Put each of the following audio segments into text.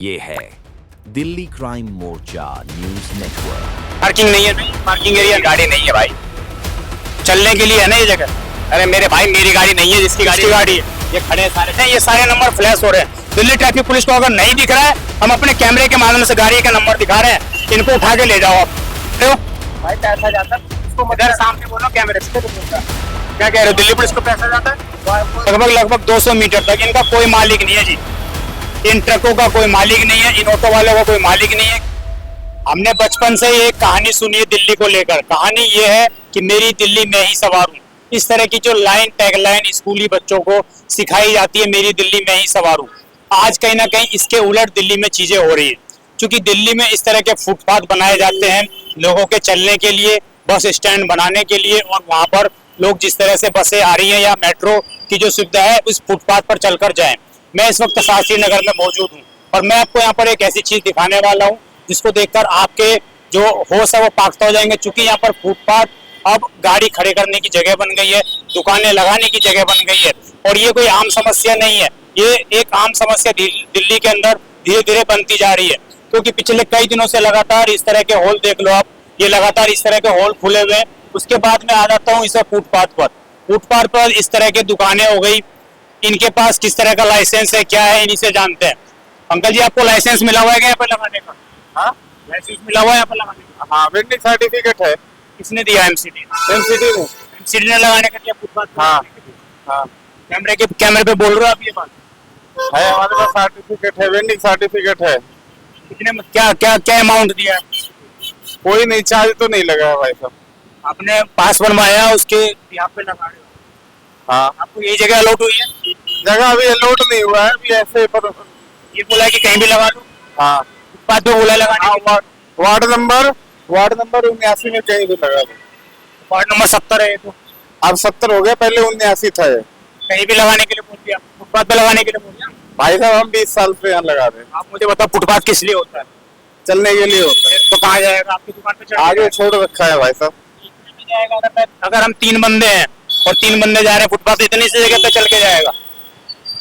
ये है दिल्ली क्राइम मोर्चा news network. Parking नहीं है, पार्किंग एरिया गाड़ी नहीं है भाई, चलने के लिए है ना ये जगह। अरे मेरे भाई मेरी गाड़ी नहीं है, जिसकी गाड़ी है ये खड़े सारे हैं, ये सारे नंबर फ्लैश हो रहे हैं। दिल्ली ट्रैफिक पुलिस को अगर नहीं दिख रहा है, हम अपने कैमरे के माध्यम से गाड़ी का नंबर दिखा रहे हैं, इनको उठा के ले जाओ आप। भाई पैसा जाता है इसको, इधर सामने बोलो कैमरे से। क्या कह रहे हो, दिल्ली पुलिस को पैसा जाता है लगभग 200 मीटर तक। इनका कोई मालिक नहीं है जी, इन ट्रकों का कोई मालिक नहीं है, इन ऑटो वालों का कोई मालिक नहीं है। हमने बचपन से ये कहानी सुनी है दिल्ली को लेकर। कहानी ये है कि मेरी दिल्ली मैं ही सवार हूँ। इस तरह की जो लाइन टैगलाइन स्कूली बच्चों को सिखाई जाती है, मेरी दिल्ली मैं ही सवार हूँ, आज कहीं ना कहीं इसके उलट दिल्ली में चीजें हो रही है। क्योंकि दिल्ली में इस तरह के फुटपाथ बनाए जाते हैं लोगों के चलने के लिए, बस स्टैंड बनाने के लिए, और वहां पर लोग जिस तरह से बसें आ रही हैं या मेट्रो की जो सुविधा है उस फुटपाथ पर चलकर जाएं। मैं इस वक्त शास्त्री नगर में मौजूद हूँ और मैं आपको यहाँ पर एक ऐसी चीज दिखाने वाला हूँ जिसको देखकर आपके जो होश है वो पाकता हो जाएंगे। चूंकि यहाँ पर फुटपाथ अब गाड़ी खड़े करने की जगह बन गई है, दुकानें लगाने की जगह बन गई है, और ये कोई आम समस्या नहीं है। ये एक आम समस्या दिल्ली के अंदर धीरे धीरे बनती जा रही है। क्योंकि पिछले कई दिनों से लगातार इस तरह के हॉल देख लो आप, ये लगातार इस तरह के हॉल खुले हुए हैं। उसके बाद में आ जाता हूँ इसे फुटपाथ पर इस तरह की दुकानें हो गई। इनके पास किस तरह का लाइसेंस है, क्या है, इन्हीं से जानते हैं। अंकल जी, आपको लाइसेंस मिला हुआ है क्या यहाँ पर लगाने का? हाँ, लाइसेंस मिला हुआ है यहाँ पर लगाने का? हाँ, वेंडिंग सर्टिफिकेट है। किसने दिया? एमसीडी एमसीडी ने लगाने का क्या फुटपाथ? हाँ हाँ, कैमरे पे बोल रहे हो आप ये बात? है, हमारे पास सर्टिफिकेट है, वेंडिंग सर्टिफिकेट है। कितने क्या क्या क्या अमाउंट दिया? कोई नहीं, चार्ज तो नहीं लगा भाई साहब। आपने पास बनवाया, उसके यहाँ पे लगा रहे हो? हाँ, आपको यही जगह अलॉट हुई है? जगह अभी अलॉट नहीं हुआ है, अभी ऐसे पर। ये बोला है कि कहीं भी लगा दो? हाँ, फुटपाथ पे बोला है लगाने के लिए? वार्ड नंबर 79 में कहीं भी लगा दो। वार्ड नंबर 70 है ये तो। अब 70 हो गया, पहले 79 था ये। कहीं भी लगाने के लिए बोल दिया, फुटपाथ पे लगाने के लिए बोल दिया? भाई साहब, हम 20 साल से यहाँ लगा रहे हैं। आप मुझे बताओ, फुटपाथ किस लिए होता है? चलने के लिए होता है। तो कहाँ जाएगा? आपकी दुकान पे चढ़ आगे छोड़ रखा है भाई साहब। जाएगा? अगर हम 3 बंदे हैं और 3 बंदे जा रहे हैं फुटपाथ, इतनी सी जगह पे चल के जाएगा?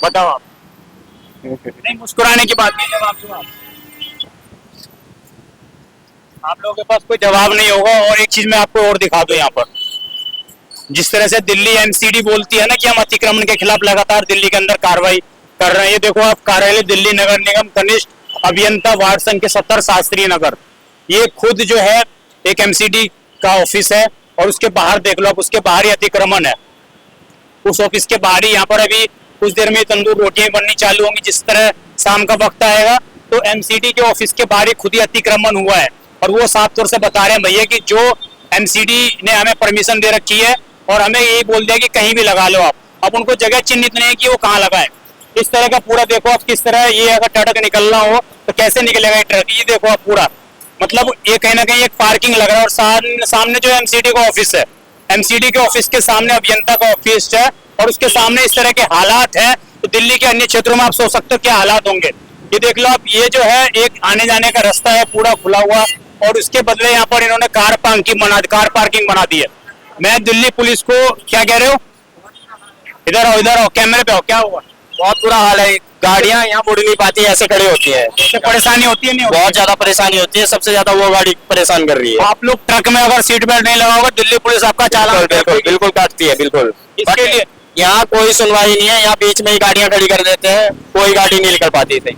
बताओ आप। नहीं, मुस्कुराने की बात नहीं, जवाब दो आप लोगों के पास कोई जवाब नहीं होगा। और एक चीज मैं आपको और दिखा दूं, यहाँ पर जिस तरह से दिल्ली एमसीडी बोलती है ना कि हम अतिक्रमण के खिलाफ लगातार दिल्ली के अंदर कार्रवाई कर रहे हैं। ये देखो आप, कार्यालय दिल्ली नगर निगम कनिष्ठ अभियंता वार्ड संख्या 70 शास्त्री नगर, ये खुद जो है एक एमसीडी का ऑफिस है। और उसके बाहर देख लो आप, उसके बाहर ही अतिक्रमण है। उस ऑफिस के बाहर ही यहाँ पर अभी कुछ देर में तंदूर रोटियां बननी चालू होंगी। जिस तरह शाम का वक्त आएगा तो एमसीडी के ऑफिस के बाहर ही खुद ही अतिक्रमण हुआ है। और वो साफ तौर से बता रहे हैं भैया कि जो एमसीडी ने हमें परमिशन दे रखी है और हमें यही बोल दिया कि कहीं भी लगा लो आप। अब उनको जगह चिन्हित नहीं है कि वो कहाँ लगाए। इस तरह का पूरा देखो आप, किस तरह ये अगर ट्रक निकलना हो तो कैसे निकलेगा ये ट्रक। ये देखो आप पूरा, मतलब ये कहीं ना कहीं एक पार्किंग लग रहा है। और सामने जो एमसीडी का ऑफिस है, एमसीडी के ऑफिस के सामने अभियंता का ऑफिस है, और उसके सामने इस तरह के हालात हैं। तो दिल्ली के अन्य क्षेत्रों में आप सोच सकते हो क्या हालात होंगे। ये देख लो आप, ये जो है एक आने जाने का रास्ता है पूरा खुला हुआ, और उसके बदले यहाँ पर इन्होंने कार पार्किंग बना दी है। मैं दिल्ली पुलिस को, क्या कह रहे हो? इधर आओ, कैमरे पे आओ। क्या हुआ? बहुत बुरा हाल है, गाड़ियां यहाँ मुड़ नहीं पाती, ऐसे खड़ी होती है। इससे परेशानी होती है? नहीं होती? बहुत ज्यादा परेशानी होती है, सबसे ज्यादा वो गाड़ी परेशान कर रही है। आप लोग ट्रक में अगर सीट बेल्ट नहीं लगाओगे, दिल्ली पुलिस आपका चालान बिल्कुल काटती है, बिल्कुल। इसके लिए यहाँ कोई सुनवाई नहीं है, यहाँ बीच में ही गाड़ियां खड़ी कर देते हैं, कोई गाड़ी नहीं निकल पाती थी।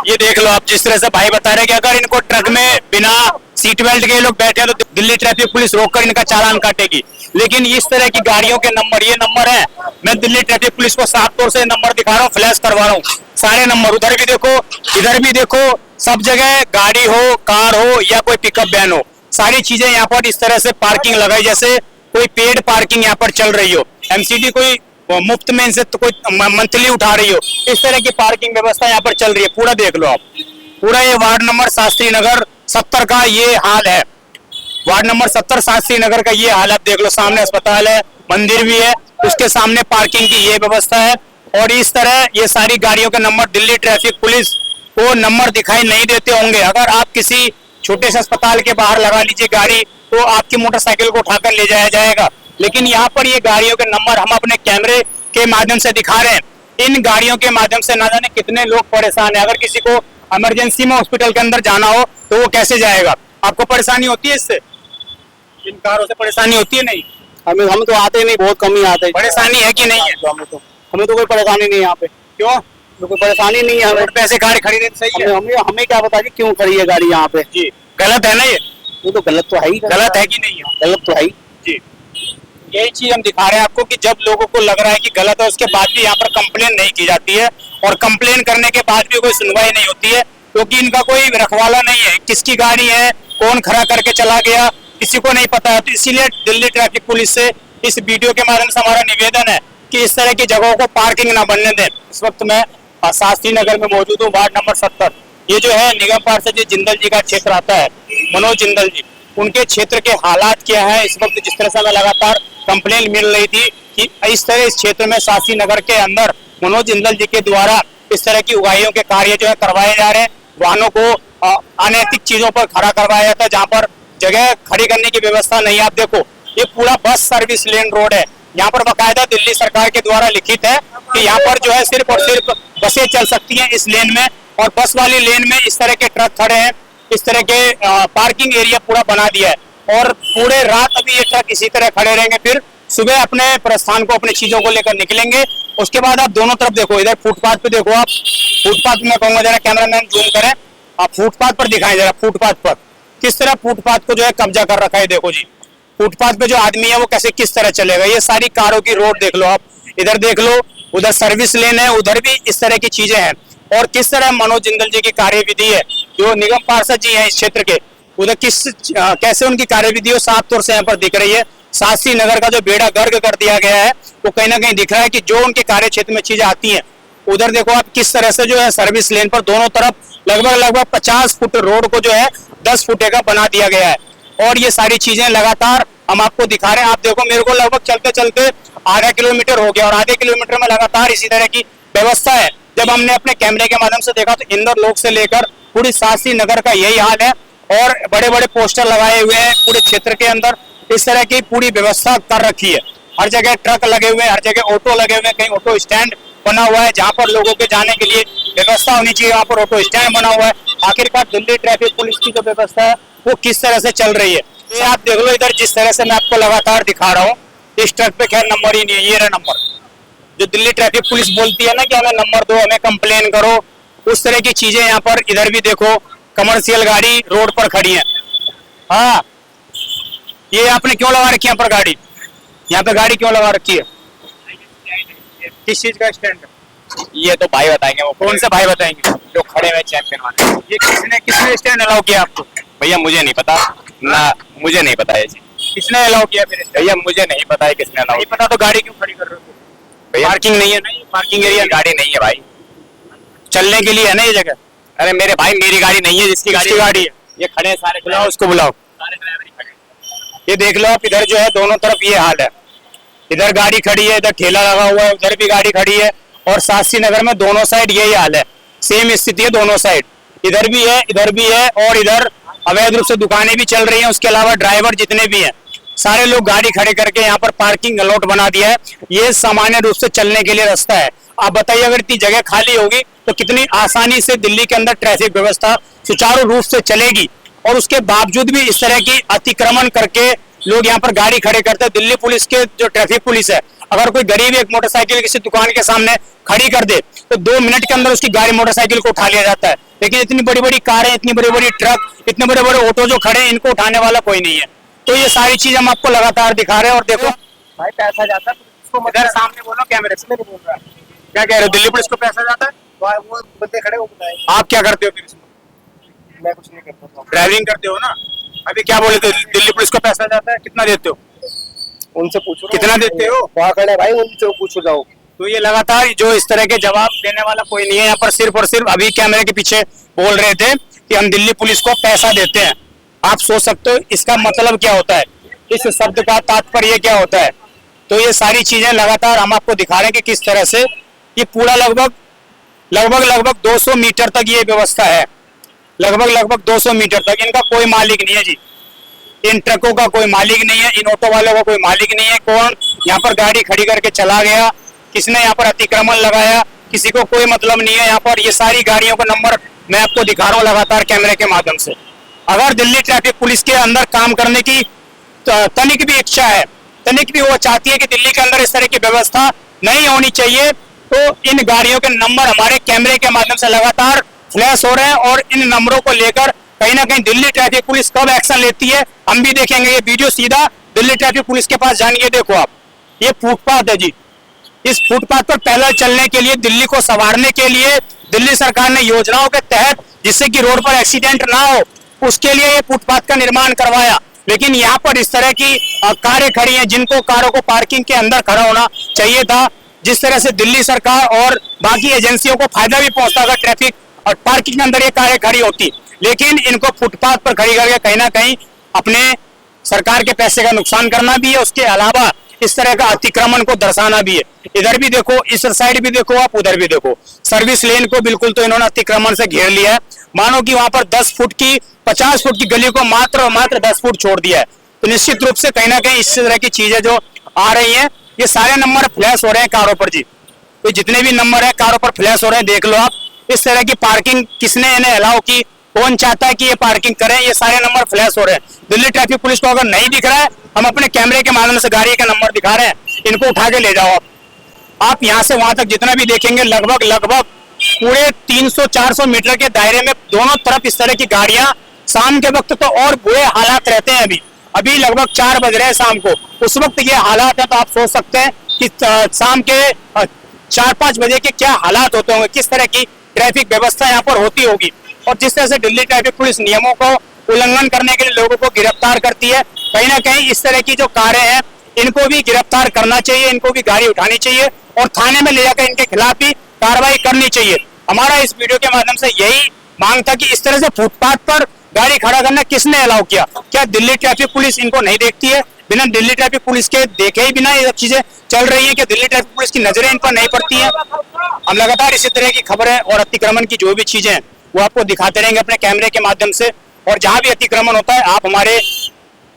ये देख लो आप, जिस तरह से भाई बता रहे हैं कि अगर इनको ट्रक में बिना सीट बेल्ट के लोग बैठे हैं तो दिल्ली ट्रैफिक पुलिस रोककर इनका चालान काटेगी। लेकिन इस तरह की गाड़ियों के नंबर, ये नंबर है, मैं दिल्ली ट्रैफिक पुलिस को साफ तौर से नंबर दिखा रहा हूँ, फ्लैश करवा रहा हूँ सारे नंबर। उधर भी देखो, इधर भी देखो, सब जगह गाड़ी हो, कार हो या कोई पिकअप वैन हो, सारी चीजें यहाँ पर इस तरह से पार्किंग लगाई जैसे कोई पेड पार्किंग यहाँ पर चल रही हो। एमसीडी कोई मुफ्त में इनसे तो कोई मंथली उठा रही हो, इस तरह की पार्किंग व्यवस्था यहाँ पर चल रही है। पूरा देख लो आप, पूरा ये वार्ड नंबर शास्त्री नगर 70 का ये हाल है। वार्ड नंबर 70 शास्त्री नगर का ये हाल आप देख लो। सामने अस्पताल है, मंदिर भी है, उसके सामने पार्किंग की ये व्यवस्था है। और इस तरह ये सारी गाड़ियों के नंबर, दिल्ली ट्रैफिक पुलिस को नंबर दिखाई नहीं देते होंगे। अगर आप किसी छोटे से अस्पताल के बाहर लगा लीजिए गाड़ी तो आपकी मोटरसाइकिल को उठाकर ले जाया जाएगा। लेकिन यहाँ पर ये गाड़ियों के नंबर हम अपने कैमरे के माध्यम से दिखा रहे हैं। इन गाड़ियों के माध्यम से ना जाने कितने लोग परेशान है। अगर किसी को इमरजेंसी में हॉस्पिटल के अंदर जाना हो तो वो कैसे जाएगा? आपको परेशानी होती है इससे? इन कारों से परेशानी होती है? नहीं, हम तो आते नहीं, बहुत कम ही आते हैं। परेशानी है कि नहीं है? हमें तो कोई परेशानी नहीं है यहाँ पे। क्यों? तो कोई परेशानी नहीं है हमें। पैसे गाड़ी खड़ी रहती सही है। हमें क्या पता कि क्यों खड़ी है गाड़ी यहाँ पे। जी, गलत है ना ये तो गलत तो है ही। गलत है कि नहीं है? गलत तो है ही। जी, यही चीज हम दिखा रहे हैं आपको कि जब लोगों को लग रहा है कि गलत है उसके बाद भी यहाँ पर कंप्लेन नहीं की जाती है, और कंप्लेन करने के बाद भी कोई सुनवाई नहीं होती है, क्योंकि इनका कोई रखवाला नहीं है। किसकी गाड़ी है, कौन खड़ा करके चला गया, किसी को नहीं पता है। तो इसीलिए दिल्ली ट्रैफिक पुलिस से इस वीडियो के माध्यम से हमारा निवेदन है कि इस तरह की जगहों को पार्किंग ना बनने दें। इस वक्त मैं शास्त्री नगर में मौजूद हूँ, वार्ड नंबर 70। ये जो है निगम पार्षद जी जिंदल जी का क्षेत्र आता है, मनोज जिंदल जी, उनके क्षेत्र के हालात क्या है इस वक्त? जिस तरह से हमें लगातार कंप्लेन मिल रही थी कि इस तरह इस क्षेत्र में शास्त्री नगर के अंदर मनोज जिंदल जी के द्वारा इस तरह की उगाइयों के कार्य जो है करवाए जा रहे हैं। वाहनों को अनैतिक चीजों पर खड़ा करवाया जाता है, जहाँ पर जगह खड़ी करने की व्यवस्था नहीं है। आप देखो, ये पूरा बस सर्विस लेन रोड है। यहाँ पर बाकायदा दिल्ली सरकार के द्वारा लिखित है कि यहाँ पर जो है सिर्फ और सिर्फ बसें चल सकती हैं इस लेन में, और बस वाली लेन में इस तरह के ट्रक खड़े हैं। इस तरह के पार्किंग एरिया पूरा बना दिया है, और पूरे रात अभी ये ट्रक इसी तरह खड़े रहेंगे। फिर सुबह अपने प्रस्थान को, अपनी चीजों को लेकर निकलेंगे। उसके बाद आप दोनों तरफ देखो, इधर फुटपाथ पे देखो, आप फुटपाथ में कहूंगा जरा कैमरामैन जूम करें, आप फुटपाथ पर दिखाएं जरा, फुटपाथ पर किस तरह फुटपाथ को जो है कब्जा कर रखा है। देखो जी, फुटपाथ पे जो आदमी है वो कैसे किस तरह चलेगा? ये सारी कारों की रोड देख लो आप, इधर देख लो, उधर सर्विस लेन है, उधर भी इस तरह की चीजें हैं। और किस तरह मनोज जिंदल जी की कार्यविधि है, जो निगम पार्षद जी हैं इस क्षेत्र के, उधर कैसे उनकी कार्यविधि साफ तौर से यहाँ पर दिख रही है। शास्त्री नगर का जो बेड़ा गर्क कर दिया गया है वो कहीं ना कहीं दिख रहा है कि जो उनके कार्य क्षेत्र में चीजें आती हैं। उधर देखो आप किस तरह से जो है सर्विस लेन पर दोनों तरफ लगभग 50 फुट रोड को जो है 10 फुट का बना दिया गया है। और ये सारी चीजें लगातार हम आपको दिखा रहे हैं। आप देखो, मेरे को लगभग चलते चलते आधा किलोमीटर हो गया, और आधे किलोमीटर में लगातार इसी तरह की व्यवस्था है। जब हमने अपने कैमरे के माध्यम से देखा तो इंदौर लोक से लेकर पूरी शास्त्री नगर का यही हाल है, और बड़े बड़े पोस्टर लगाए हुए हैं पूरे क्षेत्र के अंदर। इस तरह की पूरी व्यवस्था कर रखी है। हर जगह ट्रक लगे हुए हैं, हर जगह ऑटो लगे हुए हैं, कहीं ऑटो स्टैंड बना हुआ है जहाँ पर लोगों के जाने के लिए व्यवस्था होनी चाहिए, वहाँ पर ऑटो स्टैंड बना हुआ है। आखिरकार दिल्ली ट्रैफिक पुलिस की जो व्यवस्था है वो किस तरह से चल रही है, ये आप देख लो। इधर जिस तरह से मैं आपको लगातार दिखा रहा हूँ, इस ट्रक पे खैर नंबर ही नहीं है, ये रहा नंबर। जो दिल्ली ट्रैफिक पुलिस बोलती है ना कि हमें नंबर दो, हमें कंप्लेन करो, उस तरह की चीजें यहाँ पर। इधर भी देखो, कमर्शियल गाड़ी रोड पर खड़ी है। हाँ, ये आपने क्यों लगा रखी है यहाँ पर गाड़ी? यहाँ पे गाड़ी क्यों लगा रखी है? किस चीज का स्टैंड है? ये तो भाई बताएंगे। वो कौन से भाई बताएंगे? जो खड़े हुए चैंपियन वाले। ये किसने स्टैंड अलाउ किया आपको? भैया मुझे नहीं पता ना, मुझे नहीं पता है जी। किसने अलाउ किया फिर? भैया मुझे नहीं पता है किसने अलाउ नहीं पता तो गाड़ी क्यों खड़ी कर रहे हो? भैया पार्किंग नहीं है ना, ये पार्किंग एरिया गाड़ी नहीं है भाई, चलने के लिए है ना ये जगह। अरे मेरे भाई मेरी गाड़ी नहीं है, जिसकी गाड़ी है ये खड़े हैं सारे, बुलाओ उसको, बुलाओ। सारे ड्राइवर ही खड़े हैं। ये देख लो आप, इधर जो है दोनों तरफ ये हाल है। इधर गाड़ी खड़ी है, इधर ठेला लगा हुआ है, उधर भी गाड़ी खड़ी है, और शास्त्री नगर में दोनों साइड यही हाल है। सेम स्थिति है दोनों साइड, इधर भी है, इधर भी है, और इधर अवैध रूप से दुकानें भी चल रही हैं। उसके अलावा ड्राइवर जितने भी हैं सारे लोग गाड़ी खड़े करके यहाँ पर पार्किंग अलॉट बना दिया है। ये सामान्य रूप से चलने के लिए रास्ता है। आप बताइए, अगर इतनी जगह खाली होगी तो कितनी आसानी से दिल्ली के अंदर ट्रैफिक व्यवस्था सुचारू रूप से चलेगी। और उसके बावजूद भी इस तरह की अतिक्रमण करके लोग यहाँ पर गाड़ी खड़े करते हैं। दिल्ली पुलिस के जो ट्रैफिक पुलिस है, अगर कोई गरीब एक मोटरसाइकिल किसी दुकान के सामने खड़ी कर दे तो 2 मिनट के अंदर उसकी गाड़ी मोटरसाइकिल को उठा लिया जाता है। लेकिन इतनी बड़ी बड़ी कारें, इतनी बड़ी बड़ी ट्रक, इतने बड़े बड़े ऑटो जो खड़े हैं, इनको उठाने वाला कोई नहीं है। तो ये सारी चीज हम आपको लगातार दिखा रहे हैं। और देखो भाई, पैसा जाता है तो इधर सामने बोलो, कैमरे से नहीं बोल रहा है। क्या कह रहे हो? दिल्ली पुलिस को पैसा जाता है? वो बंदे खड़े हो बताए, आप क्या करते हो फिर इसमें? मैं कुछ नहीं करता। ड्राइविंग करते हो ना? अभी क्या बोले थे, दिल्ली पुलिस को पैसा जाता है? कितना देते हो? उनसे पूछो कितना देते हो? वहाँ खड़े भाई, उनसे पूछो जाओ। तो ये लगातार जो इस तरह के जवाब देने वाला कोई नहीं है यहाँ पर। सिर्फ और सिर्फ अभी कैमरे के पीछे बोल रहे थे कि हम दिल्ली पुलिस को पैसा देते हैं। आप सोच सकते हो इसका मतलब क्या होता है, इस शब्द का तात्पर्य क्या होता है। तो ये सारी चीजें लगातार हम आपको दिखा रहे हैं कि किस तरह से ये पूरा लगभग 200 मीटर तक ये व्यवस्था है। लगभग 200 मीटर तक। इनका कोई मालिक नहीं है जी, इन ट्रकों का कोई मालिक नहीं है, इन ऑटो वालों का कोई मालिक नहीं है। कौन यहाँ पर गाड़ी खड़ी करके चला गया, किसने यहाँ पर अतिक्रमण लगाया, किसी को कोई मतलब नहीं है यहाँ पर। ये सारी गाड़ियों का नंबर मैं आपको दिखा रहा हूँ लगातार कैमरे के माध्यम से। अगर दिल्ली ट्रैफिक पुलिस के अंदर काम करने की तनिक भी इच्छा है, तनिक भी वो चाहती है कि दिल्ली के अंदर इस तरह की व्यवस्था नहीं होनी चाहिए, तो इन गाड़ियों के नंबर हमारे कैमरे के माध्यम से लगातार फ्लैश हो रहे हैं। और इन नंबरों को लेकर कहीं ना कहीं दिल्ली ट्रैफिक पुलिस कब एक्शन लेती है हम भी देखेंगे। ये वीडियो सीधा दिल्ली ट्रैफिक पुलिस के पास जाएंगे। देखो आप, ये फुटपाथ है जी। इस फुटपाथ पर पैदल चलने के लिए, दिल्ली को संवारने के लिए दिल्ली सरकार ने योजनाओं के तहत, जिससे कि रोड पर एक्सीडेंट ना हो, उसके लिए ये फुटपाथ का निर्माण करवाया। लेकिन यहाँ पर इस तरह की कारें खड़ी हैं जिनको कारों को पार्किंग के अंदर खड़ा होना चाहिए था। जिस तरह से दिल्ली सरकार और बाकी एजेंसियों को फायदा भी पहुंचता अगर ट्रैफिक और पार्किंग के अंदर ये कारें खड़ी होती, लेकिन इनको फुटपाथ पर खड़ी करके कहीं ना कहीं अपने सरकार के पैसे का नुकसान करना भी है। उसके अलावा इस तरह का अतिक्रमण को दर्शाना भी है। इधर भी देखो, इस साइड भी देखो आप, उधर भी देखो, सर्विस लेन को बिल्कुल तो इन्होंने अतिक्रमण से घेर लिया है। मानो कि वहां पर 10 फुट की 50 फुट की गली को मात्र 10 फुट छोड़ दिया है। तो निश्चित रूप से कहीं ना कहीं इस तरह की चीजें जो आ रही हैं, ये सारे नंबर फ्लैश हो रहे हैं कारों पर जी। तो जितने भी नंबर है कारों पर फ्लैश हो रहे हैं, देख लो आप। इस तरह की पार्किंग किसने इन्हें अलाउ की, कौन चाहता है कि ये पार्किंग करें, ये सारे नंबर फ्लैश हो रहे हैं। दिल्ली ट्रैफिक पुलिस को अगर नहीं दिख रहा है, हम अपने कैमरे के माध्यम से गाड़ी का नंबर दिखा रहे हैं, इनको उठा के ले जाओ आप यहाँ से वहां तक जितना भी देखेंगे लगभग पूरे 300-400 मीटर के दायरे में दोनों तरफ इस तरह की गाड़ियां। शाम के वक्त तो और बुरे हालात रहते हैं। अभी लगभग 4 बज रहे हैं शाम को, उस वक्त ये हालात है। तो आप सोच सकते हैं कि शाम के 4-5 बजे के क्या हालात होते होंगे, किस तरह की ट्रैफिक व्यवस्था यहाँ पर होती होगी। और जिस तरह से दिल्ली ट्रैफिक पुलिस नियमों को उल्लंघन करने के लिए लोगों को गिरफ्तार करती है, कहीं ना कहीं इस तरह की जो कारें हैं इनको भी गिरफ्तार करना चाहिए, इनको भी गाड़ी उठानी चाहिए और थाने में ले जाकर इनके खिलाफ भी कार्रवाई करनी चाहिए। हमारा इस वीडियो के माध्यम से यही मांग था कि इस तरह से फुटपाथ पर गाड़ी खड़ा करना किसने अलाउ किया। क्या दिल्ली ट्रैफिक पुलिस इनको नहीं देखती है? बिना दिल्ली ट्रैफिक पुलिस के देखे ही बिना ये सब चीजें चल रही है कि दिल्ली ट्रैफिक पुलिस की नजरें इन पर नहीं पड़ती है। हम लगातार इसी तरह की खबरें और अतिक्रमण की जो भी चीजें हैं वो आपको दिखाते रहेंगे अपने कैमरे के माध्यम से। और जहां भी अतिक्रमण होता है आप हमारे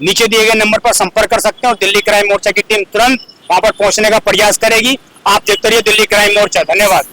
नीचे दिए गए नंबर पर संपर्क कर सकते हैं और दिल्ली क्राइम मोर्चा की टीम तुरंत वहां पर पहुंचने का प्रयास करेगी। आप देखते रहिए दिल्ली क्राइम मोर्चा। धन्यवाद।